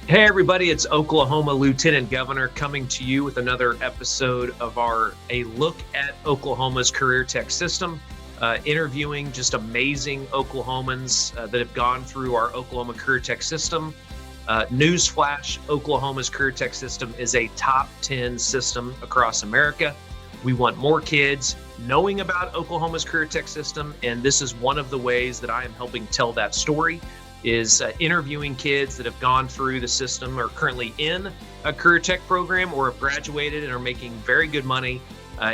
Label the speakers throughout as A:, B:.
A: Hey everybody, it's Oklahoma Lieutenant Governor coming to you with another episode of A Look at Oklahoma's Career Tech System, interviewing just amazing Oklahomans that have gone through our Oklahoma Career Tech System. Newsflash, Oklahoma's Career Tech System is a top 10 system across America. We want more kids knowing about Oklahoma's Career Tech System, and this is one of the ways that I am helping tell that story. Is interviewing kids that have gone through the system, are currently in a career tech program, or have graduated and are making very good money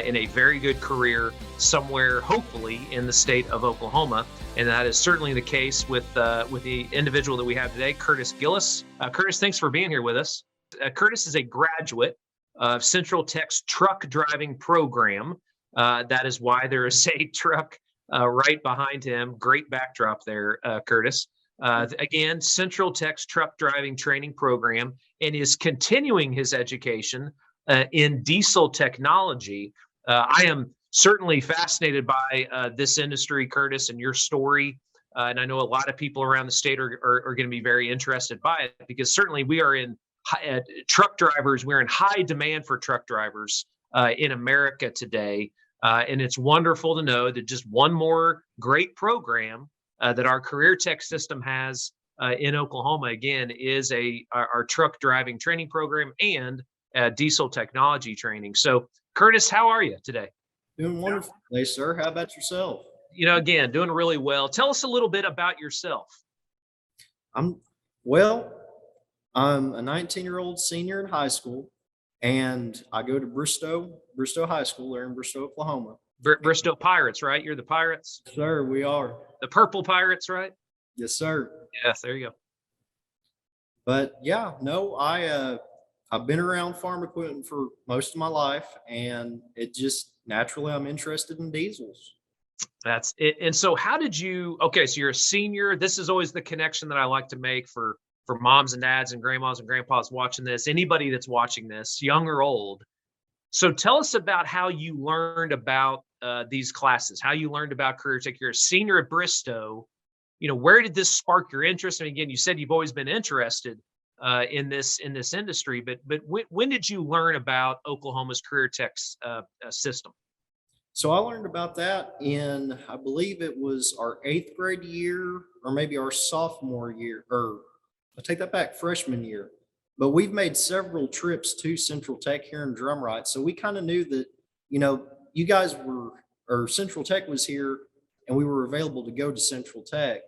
A: in a very good career somewhere, hopefully in the state of Oklahoma. And that is certainly the case with the individual that we have today, Curtis Gillis. Curtis, thanks for being here with us. Curtis is a graduate of Central Tech's truck driving program. That is why there is a truck right behind him. Great backdrop there, Curtis. Again, Central Tech's truck driving training program, and is continuing his education in diesel technology. I am certainly fascinated by this industry, Curtis, and your story. And I know a lot of people around the state are going to be very interested by it, because certainly we are in truck drivers. We're in high demand for truck drivers in America today. And it's wonderful to know that just one more great program that our career tech system has in Oklahoma, again, is our truck driving training program and diesel technology training. So, Curtis, how are you today?
B: Doing wonderfully, sir. How about yourself?
A: Again, doing really well. Tell us a little bit about yourself.
B: I'm well, I'm a 19-year-old senior in high school, and I go to Bristow High School there in Bristow, Oklahoma.
A: Bristow Pirates, right? You're the Pirates?
B: Sir, we are.
A: The Purple Pirates, right?
B: Yes, sir.
A: Yes, there you go.
B: But yeah, no, I've been around farm equipment for most of my life, and it just naturally I'm interested in diesels.
A: That's it. And so how did you, okay, so you're a senior. This is always the connection that I like to make for moms and dads and grandmas and grandpas watching this, anybody that's watching this, young or old. So tell us about how you learned about these classes, how you learned about career tech. You're a senior at Bristow. Where did this spark your interest? And again, you said you've always been interested in this industry, but when did you learn about Oklahoma's career tech system?
B: So I learned about that in, I believe it was our 8th grade year, or maybe our sophomore year, or I take that back, freshman year. But we've made several trips to Central Tech here in Drumright. So we kind of knew that, you guys were, or Central Tech was here, and we were available to go to Central Tech.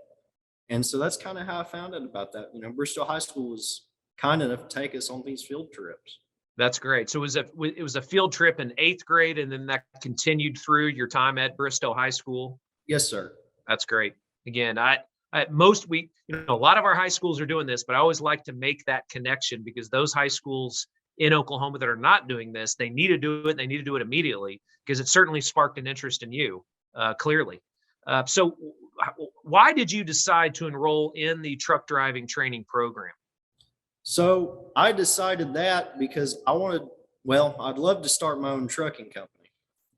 B: And so that's kind of how I found out about that. Bristow High School was kind enough to take us on these field trips.
A: That's great. So it was a field trip in 8th grade, and then that continued through your time at Bristow High School?
B: Yes, sir.
A: That's great. Again, a lot of our high schools are doing this, but I always like to make that connection, because those high schools in Oklahoma that are not doing this, they need to do it. They need to do it immediately, because it certainly sparked an interest in you, clearly. So why did you decide to enroll in the truck driving training program?
B: So I decided that because I'd love to start my own trucking company.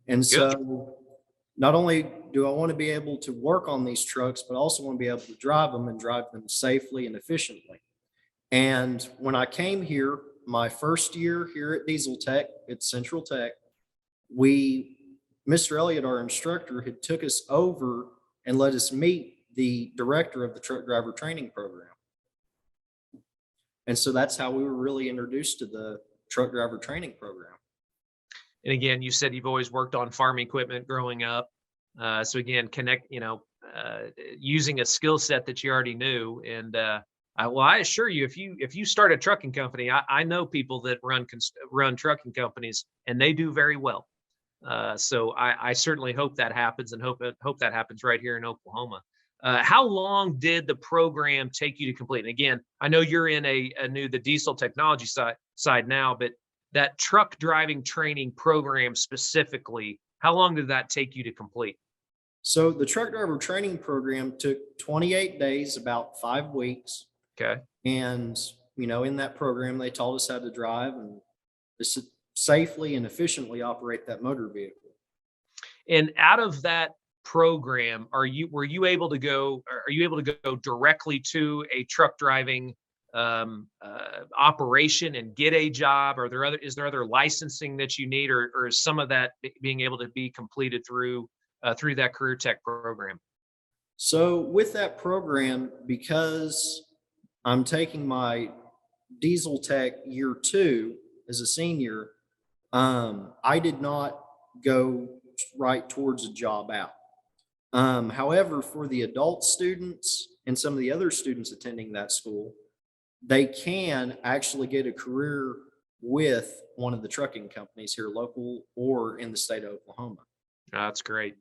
B: And
A: Good.
B: So not only do I want to be able to work on these trucks, but I also want to be able to drive them and drive them safely and efficiently. And when I came here, my first year here at Diesel Tech, at Central Tech, Mr. Elliott, our instructor, had took us over and let us meet the director of the truck driver training program. And so that's how we were really introduced to the truck driver training program.
A: And again, you said you've always worked on farm equipment growing up. So again, using a skill set that you already knew. And I assure you, if you start a trucking company, I know people that run trucking companies, and they do very well. So I certainly hope that happens, and hope that happens right here in Oklahoma. How long did the program take you to complete? And again, I know you're in the diesel technology side now, but that truck driving training program specifically, how long did that take you to complete?
B: So the truck driver training program took 28 days, about 5 weeks.
A: Okay.
B: And, in that program, they taught us how to drive and safely and efficiently operate that motor vehicle.
A: And out of that program, are you able to go directly to a truck driving operation and get a job? Is there other licensing that you need, or is some of that being able to be completed through that career tech program?
B: So with that program, because I'm taking my diesel tech year 2 as a senior, I did not go right towards a job out. However, for the adult students and some of the other students attending that school, they can actually get a career with one of the trucking companies here local or in the state of Oklahoma.
A: That's great.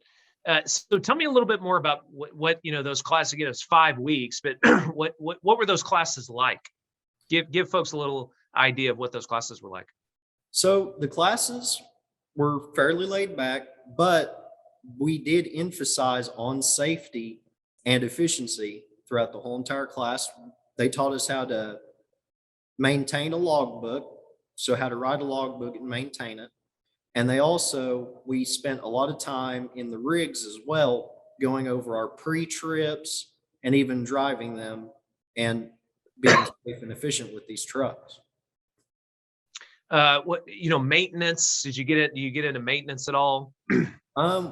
A: So tell me a little bit more about what those classes. Again, it's 5 weeks, but what were those classes like? Give folks a little idea of what those classes were like.
B: So the classes were fairly laid back, but we did emphasize on safety and efficiency throughout the whole entire class. They taught us how to maintain a logbook, so how to write a logbook and maintain it. And we spent a lot of time in the rigs as well, going over our pre-trips and even driving them and being safe and efficient with these trucks.
A: Maintenance? Do you get into maintenance at all?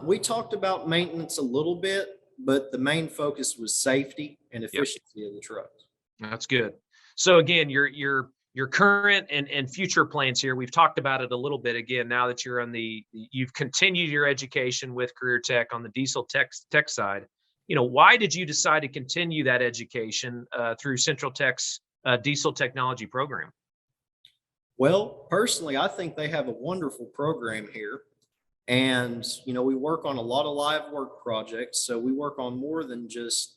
B: We talked about maintenance a little bit, but the main focus was safety and efficiency of the trucks.
A: That's good. So again, your current and future plans here. We've talked about it a little bit. Again, now that you've continued your education with Career Tech on the diesel tech side. Why did you decide to continue that education through Central Tech's diesel technology program?
B: Well, personally, I think they have a wonderful program here. And, we work on a lot of live work projects. So we work on more than just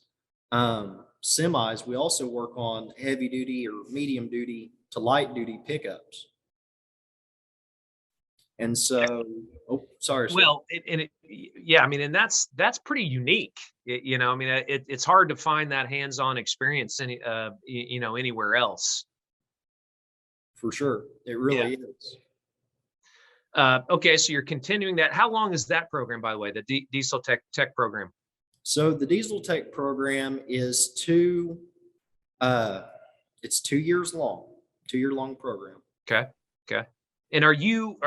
B: semis. We also work on heavy duty or medium duty to light duty pickups. And so, sorry.
A: Well, and that's pretty unique. It's hard to find that hands-on experience anywhere else.
B: For sure. It really is.
A: Okay, so you're continuing that. How long is that program, by the way, the diesel tech program?
B: So the diesel tech program is it's 2 years long, 2-year long program.
A: Okay. And are you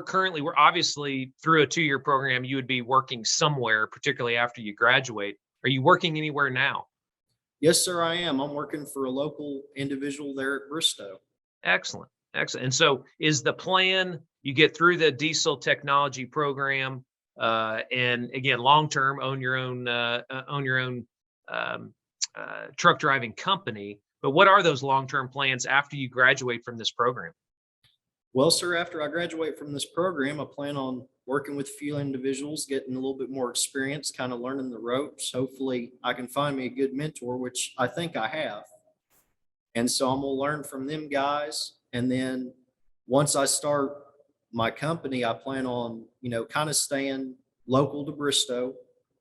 A: currently, we're obviously through a 2-year program, you would be working somewhere, particularly after you graduate. Are you working anywhere now?
B: Yes, sir, I am. I'm working for a local individual there at Bristow.
A: Excellent. And so is the plan, you get through the diesel technology program, and again, long-term, own your own truck driving company. But what are those long-term plans after you graduate from this program?
B: Well, sir, after I graduate from this program, I plan on working with a few individuals, getting a little bit more experience, kind of learning the ropes. Hopefully I can find me a good mentor, which I think I have. And so I'm going to learn from them guys. And then once I start my company, I plan on, kind of staying local to Bristow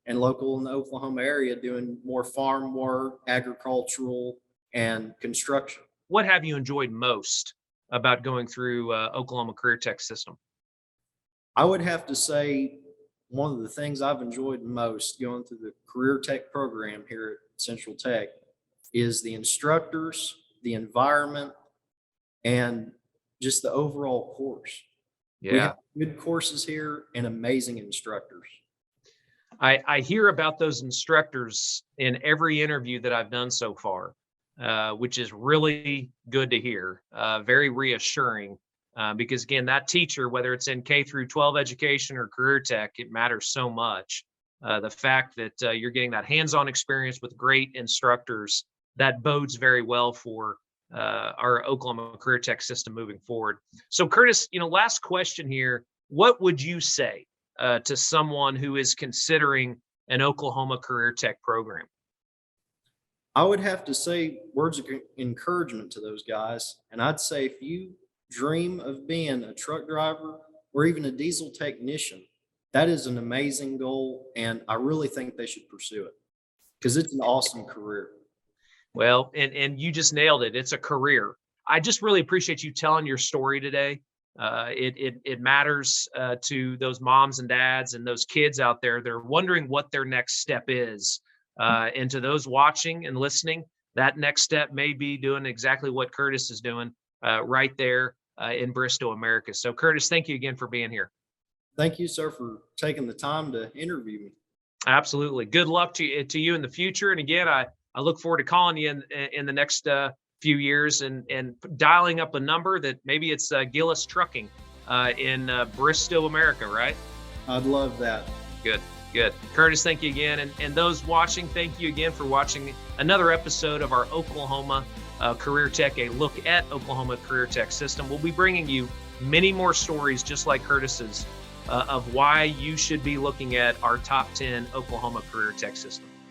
B: and local in the Oklahoma area, doing more farm work, agricultural, and construction.
A: What have you enjoyed most about going through Oklahoma CareerTech system?
B: I would have to say one of the things I've enjoyed most going through the Career Tech program here at Central Tech is the instructors, the environment, and just the overall course. We have good courses here and amazing instructors.
A: I hear about those instructors in every interview that I've done so far, which is really good to hear, very reassuring, because again, that teacher, whether it's in K through 12 education or Career Tech, it matters so much. The fact that you're getting that hands-on experience with great instructors, that bodes very well for our Oklahoma Career Tech system moving forward. So Curtis, last question here. What would you say to someone who is considering an Oklahoma Career Tech program?
B: I would have to say words of encouragement to those guys. And I'd say if you dream of being a truck driver or even a diesel technician, that is an amazing goal. And I really think they should pursue it because it's an awesome career.
A: Well, and you just nailed it. It's a career. I just really appreciate you telling your story today. It matters to those moms and dads and those kids out there. They're wondering what their next step is. And to those watching and listening, that next step may be doing exactly what Curtis is doing right there in Bristol, America. So Curtis, thank you again for being here.
B: Thank you, sir, for taking the time to interview me.
A: Absolutely. Good luck to you in the future. And again, I look forward to calling you in the next few years and dialing up a number that maybe it's Gillis Trucking in Bristol, America, right?
B: I'd love that.
A: Good. Good. Curtis, thank you again. And those watching, thank you again for watching another episode of our Oklahoma CareerTech, a look at Oklahoma CareerTech system. We'll be bringing you many more stories just like Curtis's of why you should be looking at our top 10 Oklahoma CareerTech system.